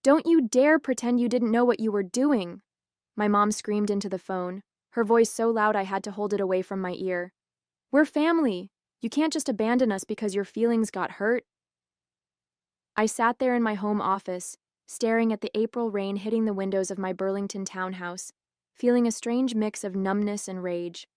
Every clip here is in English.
Don't you dare pretend you didn't know what you were doing! My mom screamed into the phone, her voice so loud I had to hold it away from my ear. We're family! You can't just abandon us because your feelings got hurt. I sat there in my home office, staring at the April rain hitting the windows of my Burlington townhouse, feeling a strange mix of numbness and rage.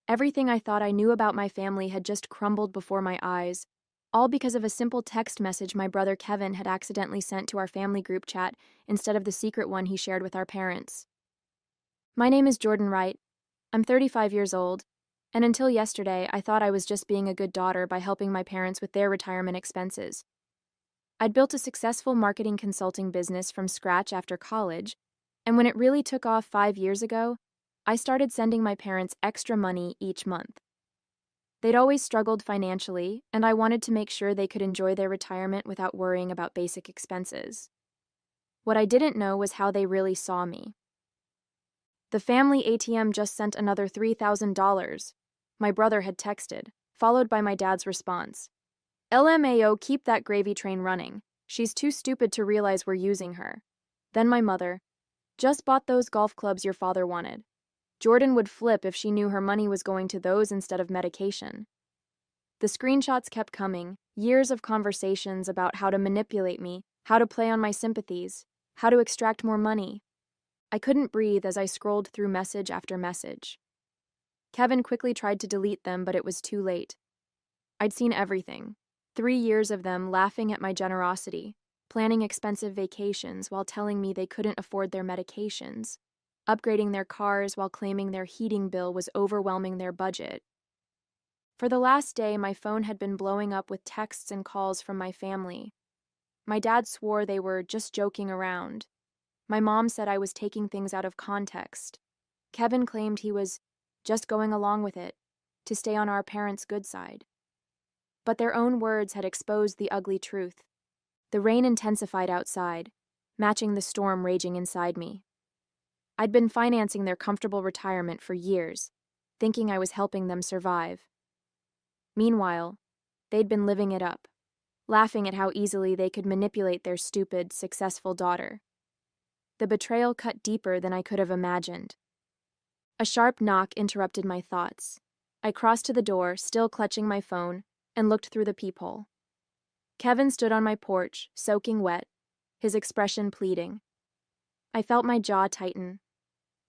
Everything I thought I knew about my family had just crumbled before my eyes, all because of a simple text message my brother Kevin had accidentally sent to our family group chat instead of the secret one he shared with our parents. My name is Jordan Wright. I'm 35 years old, and until yesterday, I thought I was just being a good daughter by helping my parents with their retirement expenses. I'd built a successful marketing consulting business from scratch after college, and when it really took off 5 years ago, I started sending my parents extra money each month. They'd always struggled financially, and I wanted to make sure they could enjoy their retirement without worrying about basic expenses. What I didn't know was how they really saw me. The family ATM just sent another $3,000, my brother had texted, followed by my dad's response. LMAO, keep that gravy train running. She's too stupid to realize we're using her. Then my mother. Just bought those golf clubs your father wanted. Jordan would flip if she knew her money was going to those instead of medication. The screenshots kept coming, years of conversations about how to manipulate me, how to play on my sympathies, how to extract more money. I couldn't breathe as I scrolled through message after message. Kevin quickly tried to delete them, but it was too late. I'd seen everything. 3 years of them laughing at my generosity, planning expensive vacations while telling me they couldn't afford their medications, upgrading their cars while claiming their heating bill was overwhelming their budget. For the last day, my phone had been blowing up with texts and calls from my family. My dad swore they were just joking around. My mom said I was taking things out of context. Kevin claimed he was just going along with it, to stay on our parents' good side. But their own words had exposed the ugly truth. The rain intensified outside, matching the storm raging inside me. I'd been financing their comfortable retirement for years, thinking I was helping them survive. Meanwhile, they'd been living it up, laughing at how easily they could manipulate their stupid, successful daughter. The betrayal cut deeper than I could have imagined. A sharp knock interrupted my thoughts. I crossed to the door, still clutching my phone, and looked through the peephole. Kevin stood on my porch, soaking wet, his expression pleading. I felt my jaw tighten.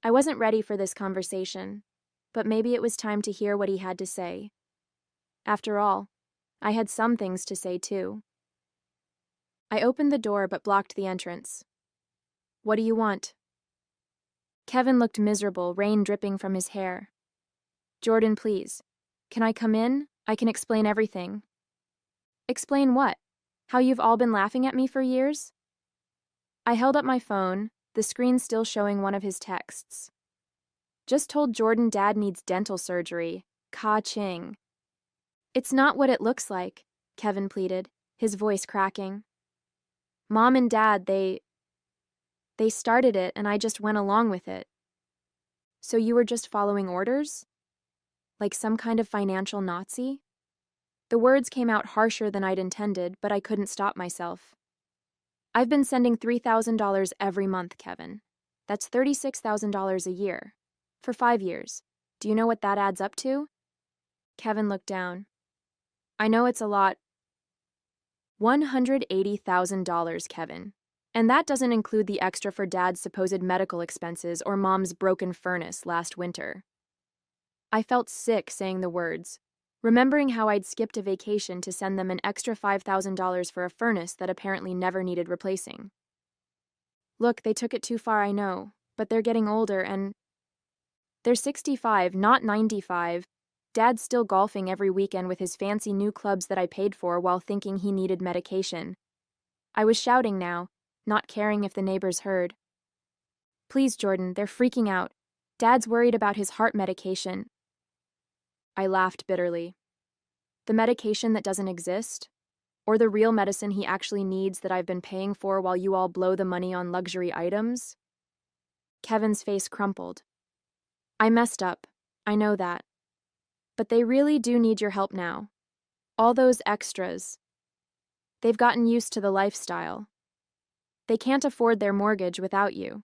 I wasn't ready for this conversation, but maybe it was time to hear what he had to say. After all, I had some things to say too. I opened the door but blocked the entrance. What do you want? Kevin looked miserable, rain dripping from his hair. Jordan, please. Can I come in? I can explain everything. Explain what? How you've all been laughing at me for years? I held up my phone, the screen still showing one of his texts. Just told Jordan Dad needs dental surgery. Ka-ching. It's not what it looks like, Kevin pleaded, his voice cracking. Mom and Dad, they started it and I just went along with it. So you were just following orders? Like some kind of financial Nazi? The words came out harsher than I'd intended, but I couldn't stop myself. I've been sending $3,000 every month, Kevin. That's $36,000 a year. For 5 years. Do you know what that adds up to? Kevin looked down. I know it's a lot. $180,000, Kevin. And that doesn't include the extra for Dad's supposed medical expenses or Mom's broken furnace last winter. I felt sick saying the words, remembering how I'd skipped a vacation to send them an extra $5,000 for a furnace that apparently never needed replacing. Look, they took it too far, I know, but they're getting older and they're 65, not 95. Dad's still golfing every weekend with his fancy new clubs that I paid for while thinking he needed medication. I was shouting now, not caring if the neighbors heard. Please, Jordan, they're freaking out. Dad's worried about his heart medication. I laughed bitterly. The medication that doesn't exist? Or the real medicine he actually needs that I've been paying for while you all blow the money on luxury items? Kevin's face crumpled. I messed up. I know that. But they really do need your help now. All those extras. They've gotten used to the lifestyle. They can't afford their mortgage without you.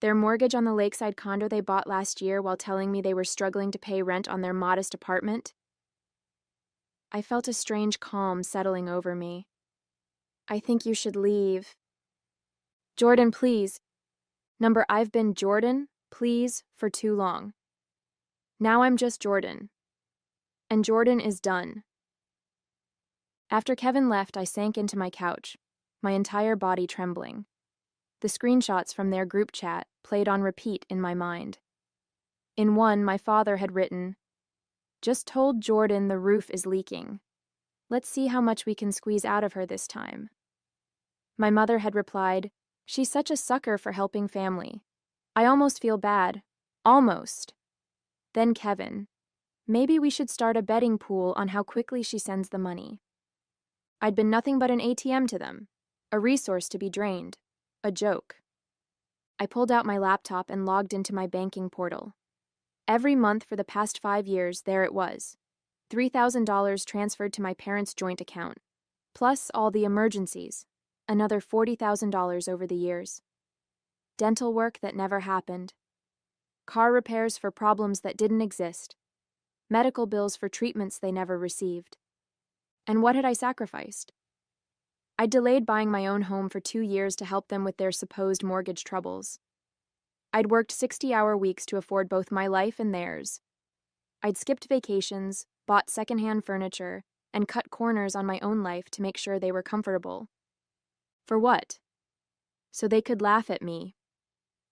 Their mortgage on the lakeside condo they bought last year while telling me they were struggling to pay rent on their modest apartment? I felt a strange calm settling over me. I think you should leave. Jordan, please. Number, I've been Jordan, please, for too long. Now I'm just Jordan. And Jordan is done. After Kevin left, I sank into my couch, my entire body trembling. The screenshots from their group chat played on repeat in my mind. In one, my father had written, "Just told Jordan the roof is leaking. Let's see how much we can squeeze out of her this time." My mother had replied, "She's such a sucker for helping family. I almost feel bad. Almost." Then Kevin, "Maybe we should start a betting pool on how quickly she sends the money." I'd been nothing but an ATM to them, a resource to be drained, a joke. I pulled out my laptop and logged into my banking portal. Every month for the past 5 years, there it was. $3,000 transferred to my parents' joint account, plus all the emergencies, another $40,000 over the years. Dental work that never happened. Car repairs for problems that didn't exist. Medical bills for treatments they never received. And what had I sacrificed? I delayed buying my own home for 2 years to help them with their supposed mortgage troubles. I'd worked 60-hour weeks to afford both my life and theirs. I'd skipped vacations, bought secondhand furniture, and cut corners on my own life to make sure they were comfortable. For what? So they could laugh at me.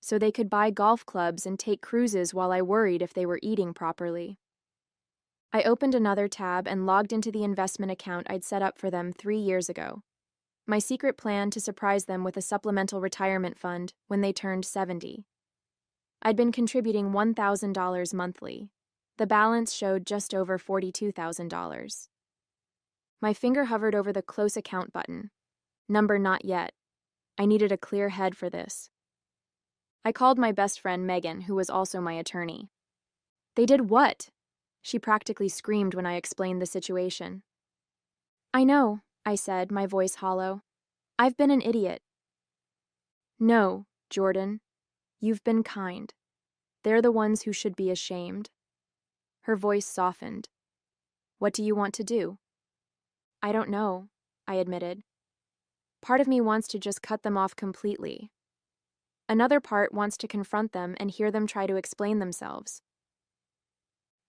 So they could buy golf clubs and take cruises while I worried if they were eating properly. I opened another tab and logged into the investment account I'd set up for them 3 years ago. My secret plan to surprise them with a supplemental retirement fund when they turned 70. I'd been contributing $1,000 monthly. The balance showed just over $42,000. My finger hovered over the close account button. Number not yet. I needed a clear head for this. I called my best friend Megan, who was also my attorney. "They did what?" She practically screamed when I explained the situation. "I know," I said, my voice hollow. "I've been an idiot." "No, Jordan. You've been kind. They're the ones who should be ashamed." Her voice softened. "What do you want to do?" "I don't know," I admitted. Part of me wants to just cut them off completely. Another part wants to confront them and hear them try to explain themselves.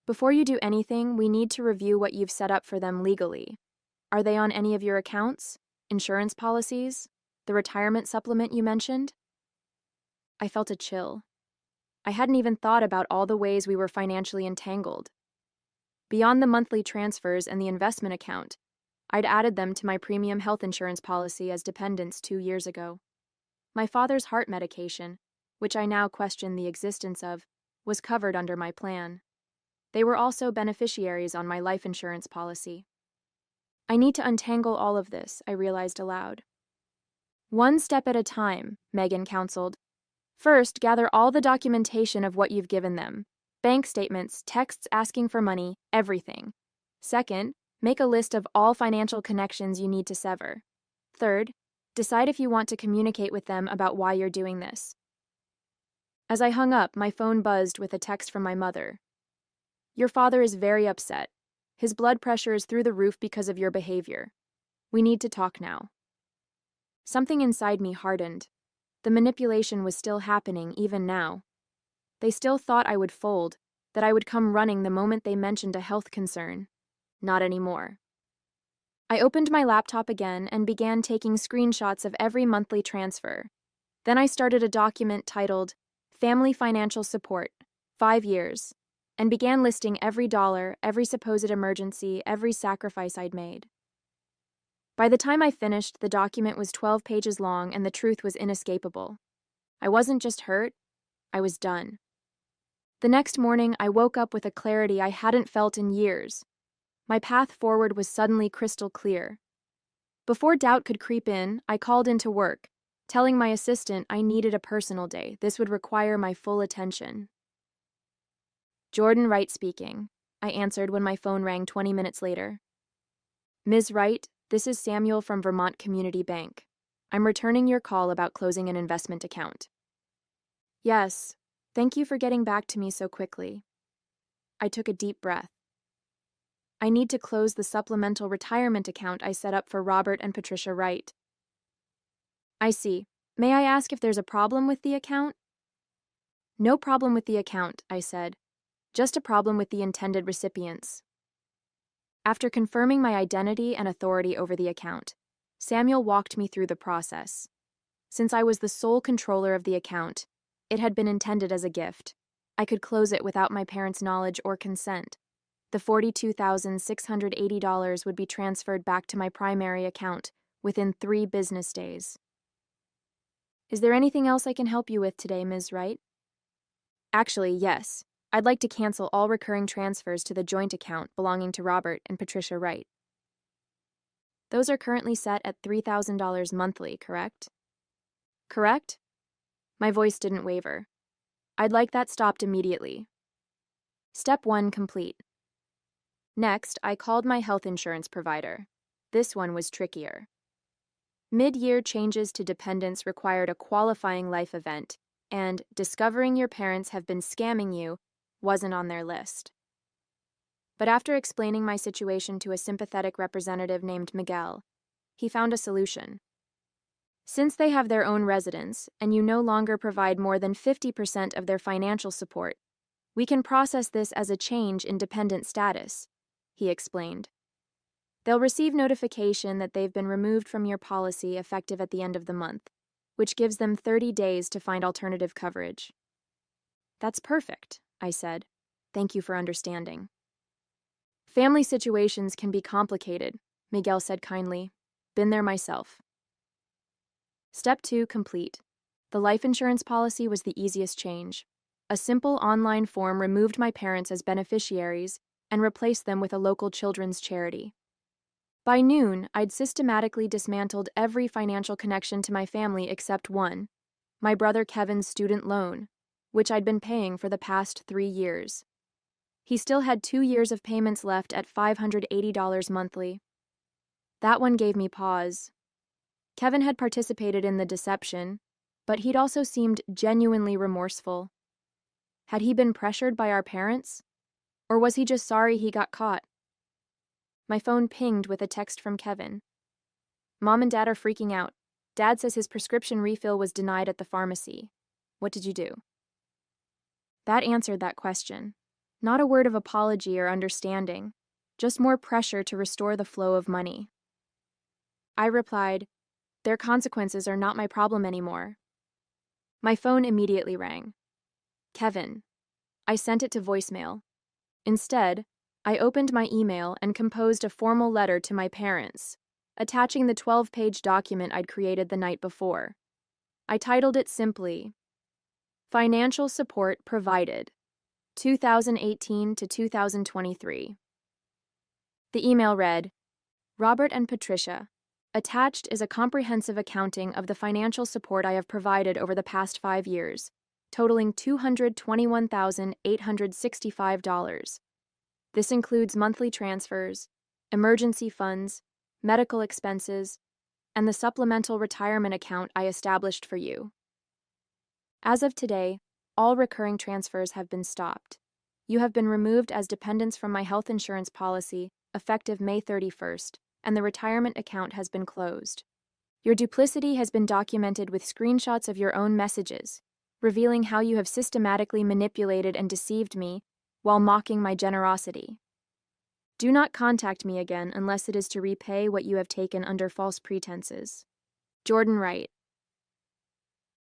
"Before you do anything, we need to review what you've set up for them legally. Are they on any of your accounts, insurance policies, the retirement supplement you mentioned?" I felt a chill. I hadn't even thought about all the ways we were financially entangled. Beyond the monthly transfers and the investment account, I'd added them to my premium health insurance policy as dependents 2 years ago. My father's heart medication, which I now question the existence of, was covered under my plan. They were also beneficiaries on my life insurance policy. I need to untangle all of this, I realized aloud. "One step at a time," Megan counseled. "First, gather all the documentation of what you've given them. Bank statements, texts asking for money, everything. Second, make a list of all financial connections you need to sever. Third, decide if you want to communicate with them about why you're doing this." As I hung up, my phone buzzed with a text from my mother. "Your father is very upset. His blood pressure is through the roof because of your behavior. We need to talk now." Something inside me hardened. The manipulation was still happening even now. They still thought I would fold, that I would come running the moment they mentioned a health concern. Not anymore. I opened my laptop again and began taking screenshots of every monthly transfer. Then I started a document titled Family Financial Support, 5 years, and began listing every dollar, every supposed emergency, every sacrifice I'd made. By the time I finished, the document was 12 pages long and the truth was inescapable. I wasn't just hurt, I was done. The next morning, I woke up with a clarity I hadn't felt in years. My path forward was suddenly crystal clear. Before doubt could creep in, I called into work, telling my assistant I needed a personal day. This would require my full attention. "Jordan Wright speaking," I answered when my phone rang 20 minutes later. "Ms. Wright, this is Samuel from Vermont Community Bank. I'm returning your call about closing an investment account. Yes, thank you for getting back to me so quickly. I took a deep breath. I need to close the supplemental retirement account I set up for Robert and Patricia Wright. I see. May I ask if there's a problem with the account? No problem with the account, I said. Just a problem with the intended recipients. After confirming my identity and authority over the account, Samuel walked me through the process. Since I was the sole controller of the account, it had been intended as a gift. I could close it without my parents' knowledge or consent. The $42,680 would be transferred back to my primary account within 3 business days. Is there anything else I can help you with today, Ms. Wright? Actually, yes. I'd like to cancel all recurring transfers to the joint account belonging to Robert and Patricia Wright. Those are currently set at $3,000 monthly, correct? Correct? My voice didn't waver. I'd like that stopped immediately. Step 1 complete. Next, I called my health insurance provider. This one was trickier. Mid-year changes to dependents required a qualifying life event, and discovering your parents have been scamming you wasn't on their list. But after explaining my situation to a sympathetic representative named Miguel, he found a solution. Since they have their own residence and you no longer provide more than 50% of their financial support, we can process this as a change in dependent status, he explained. They'll receive notification that they've been removed from your policy effective at the end of the month, which gives them 30 days to find alternative coverage. That's perfect, I said. Thank you for understanding. Family situations can be complicated, Miguel said kindly. Been there myself. Step 2 complete. The life insurance policy was the easiest change. A simple online form removed my parents as beneficiaries and replaced them with a local children's charity. By noon, I'd systematically dismantled every financial connection to my family except one, my brother Kevin's student loan, which I'd been paying for the past 3 years. He still had 2 years of payments left at $580 monthly. That one gave me pause. Kevin had participated in the deception, but he'd also seemed genuinely remorseful. Had he been pressured by our parents? Or was he just sorry he got caught? My phone pinged with a text from Kevin. Mom and Dad are freaking out. Dad says his prescription refill was denied at the pharmacy. What did you do? That answered that question. Not a word of apology or understanding, just more pressure to restore the flow of money. I replied, their consequences are not my problem anymore. My phone immediately rang. Kevin. I sent it to voicemail. Instead, I opened my email and composed a formal letter to my parents, attaching the 12-page document I'd created the night before. I titled it simply, Financial Support Provided, 2018 to 2023. The email read, Robert and Patricia, attached is a comprehensive accounting of the financial support I have provided over the past 5 years, totaling $221,865. This includes monthly transfers, emergency funds, medical expenses, and the supplemental retirement account I established for you. As of today, all recurring transfers have been stopped. You have been removed as dependents from my health insurance policy effective May 31st, and the retirement account has been closed. Your duplicity has been documented with screenshots of your own messages, revealing how you have systematically manipulated and deceived me while mocking my generosity. Do not contact me again unless it is to repay what you have taken under false pretenses. Jordan Wright.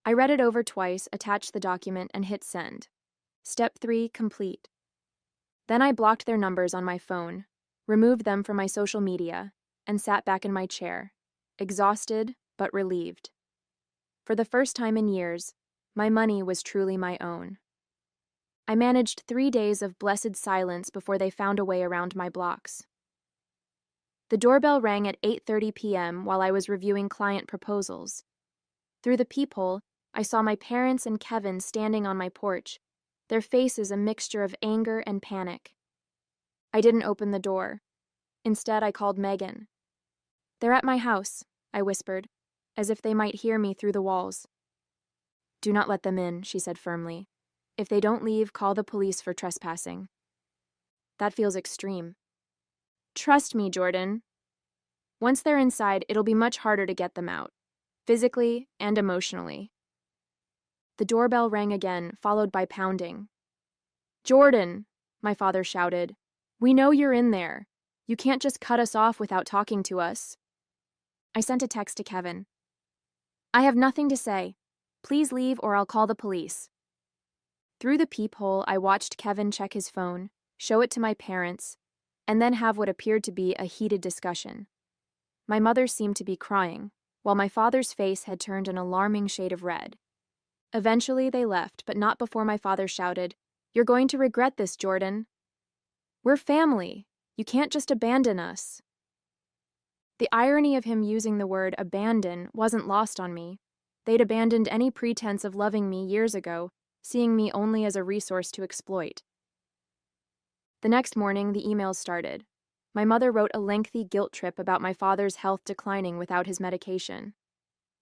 I read it over twice, attached the document, and hit send. Step 3 complete. Then I blocked their numbers on my phone, removed them from my social media, and sat back in my chair, exhausted but relieved. For the first time in years, my money was truly my own. I managed 3 days of blessed silence before they found a way around my blocks. The doorbell rang at 8:30 p.m. while I was reviewing client proposals. Through the peephole, I saw my parents and Kevin standing on my porch, their faces a mixture of anger and panic. I didn't open the door. Instead, I called Megan. They're at my house, I whispered. as if they might hear me through the walls. "Do not let them in," she said firmly. "If they don't leave, call the police for trespassing." That feels extreme. "Trust me, Jordan. Once they're inside, it'll be much harder to get them out, physically and emotionally." The doorbell rang again, followed by pounding. "Jordan," my father shouted, "we know you're in there. You can't just cut us off without talking to us." I sent a text to Kevin. "I have nothing to say. Please leave or I'll call the police." Through the peephole, I watched Kevin check his phone, show it to my parents, and then have what appeared to be a heated discussion. My mother seemed to be crying, while my father's face had turned an alarming shade of red. Eventually, they left, but not before my father shouted, "You're going to regret this, Jordan. We're family. You can't just abandon us." The irony of him using the word abandon wasn't lost on me. They'd abandoned any pretense of loving me years ago, seeing me only as a resource to exploit. The next morning, the emails started. My mother wrote a lengthy guilt trip about my father's health declining without his medication.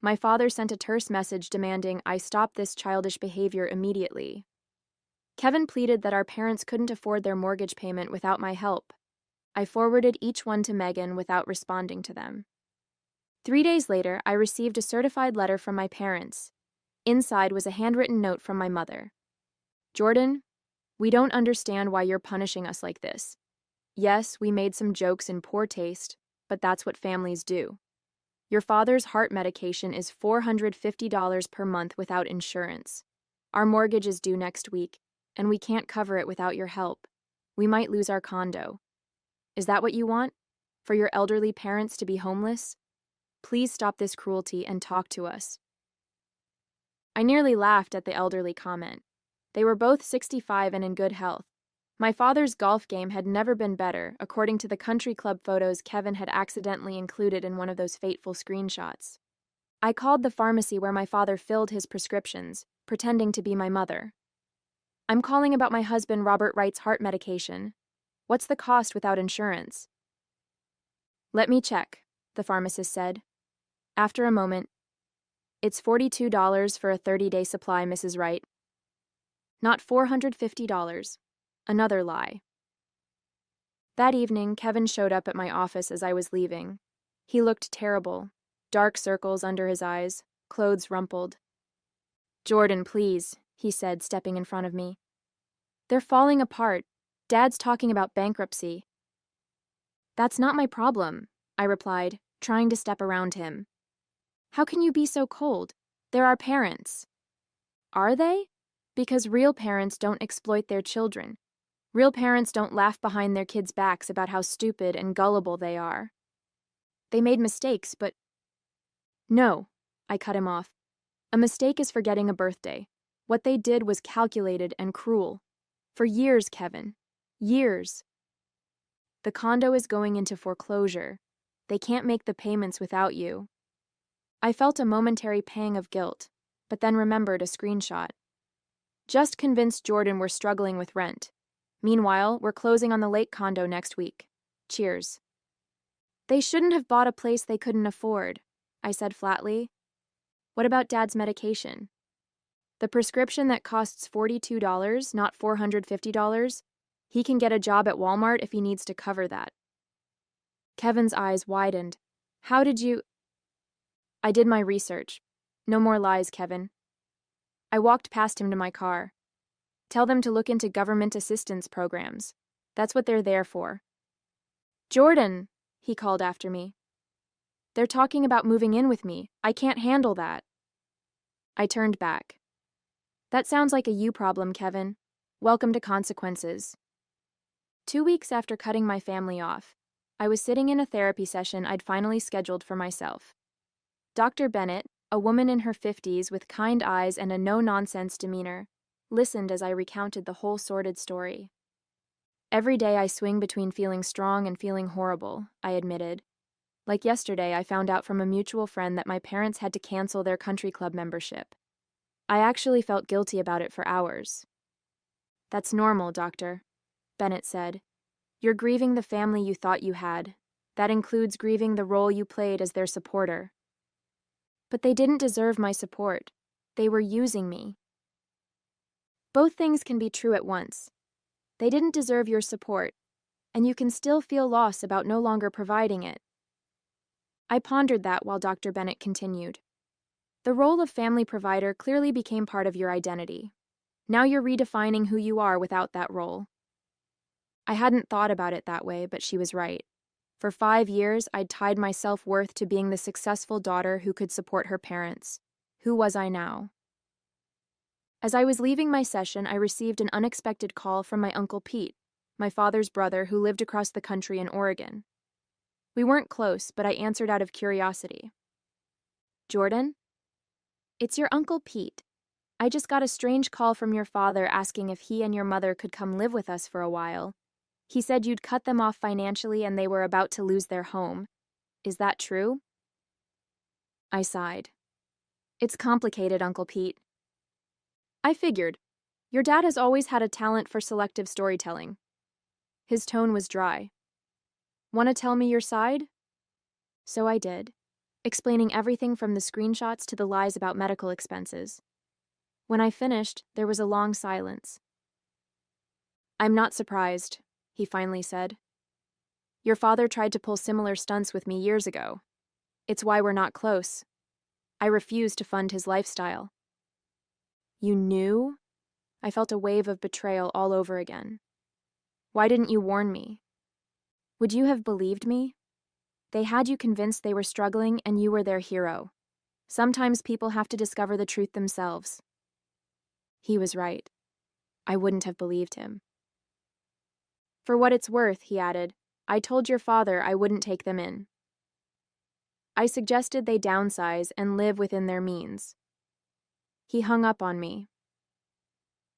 My father sent a terse message demanding I stop this childish behavior immediately. Kevin pleaded that our parents couldn't afford their mortgage payment without my help. I forwarded each one to Megan without responding to them. 3 days later, I received a certified letter from my parents. Inside was a handwritten note from my mother. "Jordan, we don't understand why you're punishing us like this. Yes, we made some jokes in poor taste, but that's what families do. Your father's heart medication is $450 per month without insurance. Our mortgage is due next week, and we can't cover it without your help. We might lose our condo. Is that what you want? For your elderly parents to be homeless? Please stop this cruelty and talk to us." I nearly laughed at the elderly comment. They were both 65 and in good health. My father's golf game had never been better, according to the country club photos Kevin had accidentally included in one of those fateful screenshots. I called the pharmacy where my father filled his prescriptions, pretending to be my mother. "I'm calling about my husband Robert Wright's heart medication. What's the cost without insurance?" "Let me check," the pharmacist said. After a moment, "It's $42 for a 30-day supply, Mrs. Wright." Not $450. Another lie. That evening, Kevin showed up at my office as I was leaving. He looked terrible, dark circles under his eyes, clothes rumpled. "Jordan, please," he said, stepping in front of me. "They're falling apart. Dad's talking about bankruptcy." "That's not my problem," I replied, trying to step around him. "How can you be so cold? They're our parents." "Are they? Because real parents don't exploit their children. Real parents don't laugh behind their kids' backs about how stupid and gullible they are. They made mistakes, but—" "No," I cut him off. "A mistake is forgetting a birthday. What they did was calculated and cruel. For years, Kevin. Years. The condo is going into foreclosure. They can't make the payments without you." I felt a momentary pang of guilt, but then remembered a screenshot. "Just convinced Jordan we're struggling with rent. Meanwhile, we're closing on the lake condo next week. Cheers." "They shouldn't have bought a place they couldn't afford," I said flatly. "What about Dad's medication? The prescription that costs $42, not $450? He can get a job at Walmart if he needs to cover that." Kevin's eyes widened. "How did you—" "I did my research. No more lies, Kevin." I walked past him to my car. "Tell them to look into government assistance programs. That's what they're there for." "Jordan," he called after me. "They're talking about moving in with me. I can't handle that." I turned back. "That sounds like a you problem, Kevin. Welcome to consequences." 2 weeks after cutting my family off, I was sitting in a therapy session I'd finally scheduled for myself. Dr. Bennett, a woman in her 50s with kind eyes and a no-nonsense demeanor, listened as I recounted the whole sordid story. "Every day I swing between feeling strong and feeling horrible," I admitted. "Like yesterday, I found out from a mutual friend that my parents had to cancel their country club membership. I actually felt guilty about it for hours." "That's normal, doctor," Bennett said. "You're grieving the family you thought you had. That includes grieving the role you played as their supporter." But they didn't deserve my support. They were using me. Both things can be true at once. They didn't deserve your support, and you can still feel loss about no longer providing it. I pondered that while Dr. Bennett continued. The role of family provider clearly became part of your identity. Now you're redefining who you are without that role. I hadn't thought about it that way, but she was right. For 5 years, I'd tied my self-worth to being the successful daughter who could support her parents. Who was I now? As I was leaving my session, I received an unexpected call from my Uncle Pete, my father's brother who lived across the country in Oregon. We weren't close, but I answered out of curiosity. Jordan? It's your Uncle Pete. I just got a strange call from your father asking if he and your mother could come live with us for a while. He said you'd cut them off financially and they were about to lose their home. Is that true? I sighed. It's complicated, Uncle Pete. I figured. Your dad has always had a talent for selective storytelling. His tone was dry. Want to tell me your side? So I did, explaining everything from the screenshots to the lies about medical expenses. When I finished, there was a long silence. I'm not surprised, he finally said. Your father tried to pull similar stunts with me years ago. It's why we're not close. I refused to fund his lifestyle. You knew? I felt a wave of betrayal all over again. Why didn't you warn me? Would you have believed me? They had you convinced they were struggling and you were their hero. Sometimes people have to discover the truth themselves. He was right. I wouldn't have believed him. For what it's worth, he added, I told your father I wouldn't take them in. I suggested they downsize and live within their means. He hung up on me.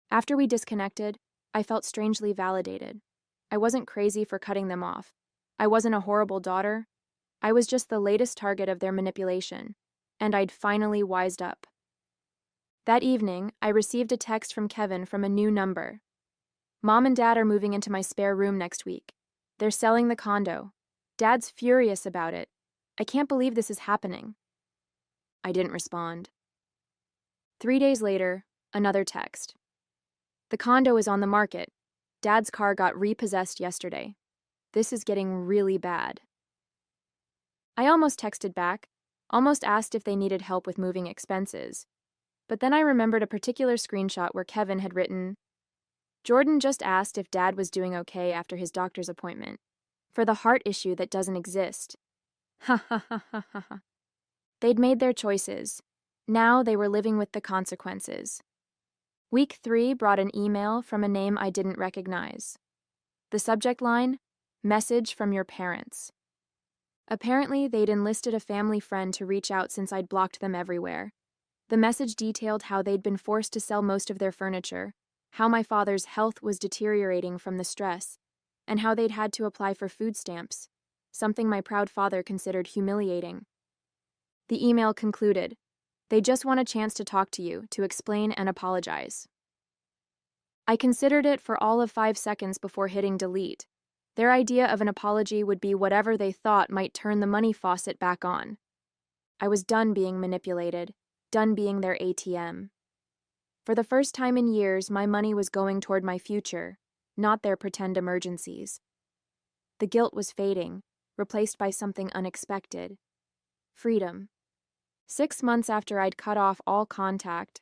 After we disconnected, I felt strangely validated. I wasn't crazy for cutting them off. I wasn't a horrible daughter. I was just the latest target of their manipulation, and I'd finally wised up. That evening, I received a text from Kevin from a new number. Mom and Dad are moving into my spare room next week. They're selling the condo. Dad's furious about it. I can't believe this is happening. I didn't respond. 3 days later, another text. The condo is on the market. Dad's car got repossessed yesterday. This is getting really bad. I almost texted back, almost asked if they needed help with moving expenses. But then I remembered a particular screenshot where Kevin had written, Jordan just asked if Dad was doing okay after his doctor's appointment, for the heart issue that doesn't exist. Ha ha ha ha ha ha. They'd made their choices. Now they were living with the consequences. Week 3 brought an email from a name I didn't recognize. The subject line, Message from your parents. Apparently, they'd enlisted a family friend to reach out since I'd blocked them everywhere. The message detailed how they'd been forced to sell most of their furniture, how my father's health was deteriorating from the stress, and how they'd had to apply for food stamps, something my proud father considered humiliating. The email concluded, they just want a chance to talk to you, to explain and apologize. I considered it for all of 5 seconds before hitting delete. Their idea of an apology would be whatever they thought might turn the money faucet back on. I was done being manipulated, done being their ATM. For the first time in years, my money was going toward my future, not their pretend emergencies. The guilt was fading, replaced by something unexpected. Freedom. 6 months after I'd cut off all contact,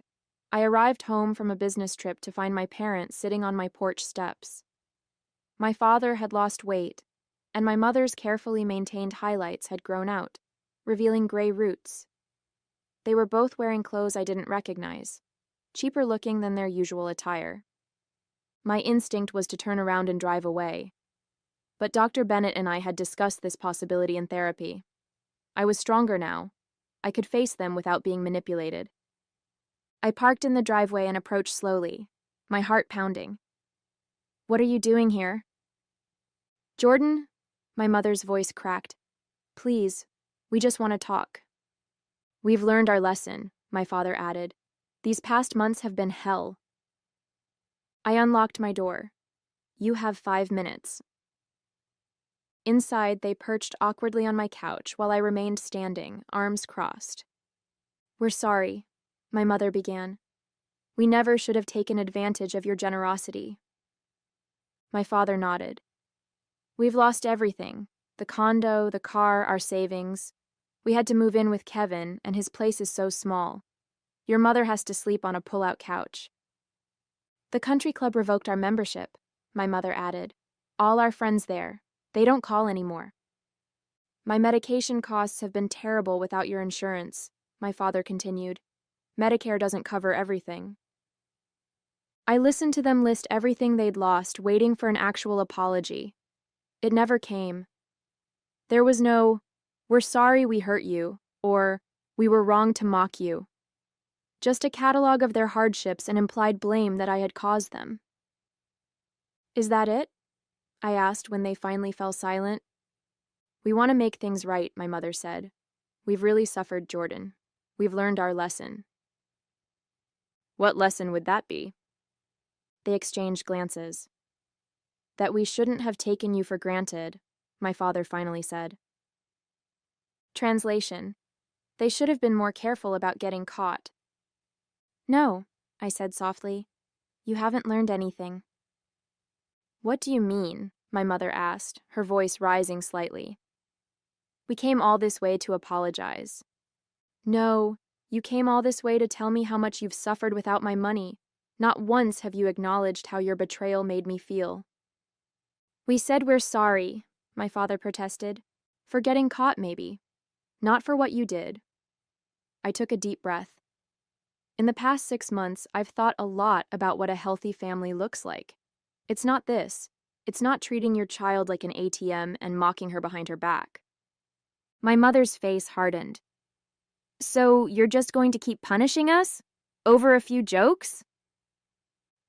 I arrived home from a business trip to find my parents sitting on my porch steps. My father had lost weight, and my mother's carefully maintained highlights had grown out, revealing gray roots. They were both wearing clothes I didn't recognize, cheaper looking than their usual attire. My instinct was to turn around and drive away. But Dr. Bennett and I had discussed this possibility in therapy. I was stronger now. I could face them without being manipulated. I parked in the driveway and approached slowly, my heart pounding. What are you doing here? Jordan, my mother's voice cracked. Please, we just want to talk. We've learned our lesson, my father added. These past months have been hell. I unlocked my door. You have 5 minutes. Inside, they perched awkwardly on my couch while I remained standing, arms crossed. We're sorry, my mother began. We never should have taken advantage of your generosity. My father nodded. We've lost everything. The condo, the car, our savings. We had to move in with Kevin, and his place is so small. Your mother has to sleep on a pull-out couch. The country club revoked our membership, my mother added. All our friends there. They don't call anymore. My medication costs have been terrible without your insurance, my father continued. Medicare doesn't cover everything. I listened to them list everything they'd lost, waiting for an actual apology. It never came. There was no, "We're sorry we hurt you," or "We were wrong to mock you." Just a catalog of their hardships and implied blame that I had caused them. Is that it? I asked when they finally fell silent. We want to make things right, my mother said. We've really suffered, Jordan. We've learned our lesson. What lesson would that be? They exchanged glances. That we shouldn't have taken you for granted, my father finally said. Translation. They should have been more careful about getting caught. No, I said softly. You haven't learned anything. What do you mean? My mother asked, her voice rising slightly. We came all this way to apologize. No, you came all this way to tell me how much you've suffered without my money. Not once have you acknowledged how your betrayal made me feel. We said we're sorry, my father protested. For getting caught, maybe. Not for what you did. I took a deep breath. In the past 6 months, I've thought a lot about what a healthy family looks like. It's not this. It's not treating your child like an ATM and mocking her behind her back. My mother's face hardened. So you're just going to keep punishing us? Over a few jokes?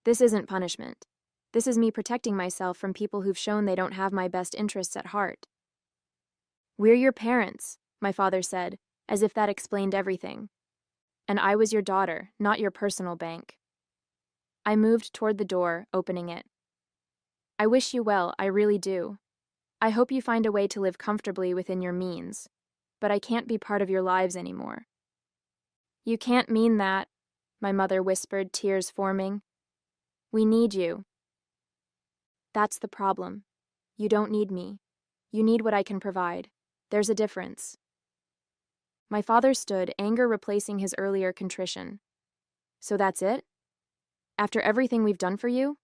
This isn't punishment. This is me protecting myself from people who've shown they don't have my best interests at heart. We're your parents, my father said, as if that explained everything. And I was your daughter, not your personal bank. I moved toward the door, opening it. I wish you well, I really do. I hope you find a way to live comfortably within your means, but I can't be part of your lives anymore. You can't mean that, my mother whispered, tears forming. We need you. That's the problem. You don't need me. You need what I can provide. There's a difference. My father stood, anger replacing his earlier contrition. So that's it? After everything we've done for you?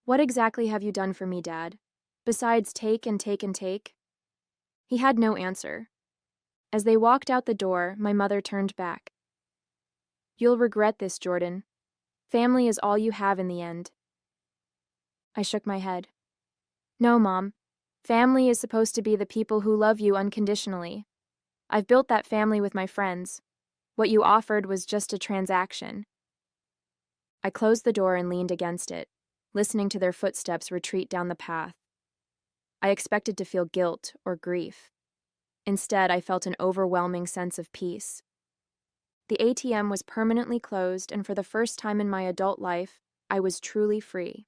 What exactly have you done for me, Dad? Besides take and take and take? He had no answer. As they walked out the door, my mother turned back. You'll regret this, Jordan. Family is all you have in the end. I shook my head. No, Mom. Family is supposed to be the people who love you unconditionally. I've built that family with my friends. What you offered was just a transaction. I closed the door and leaned against it, listening to their footsteps retreat down the path. I expected to feel guilt or grief. Instead, I felt an overwhelming sense of peace. The ATM was permanently closed, and for the first time in my adult life, I was truly free.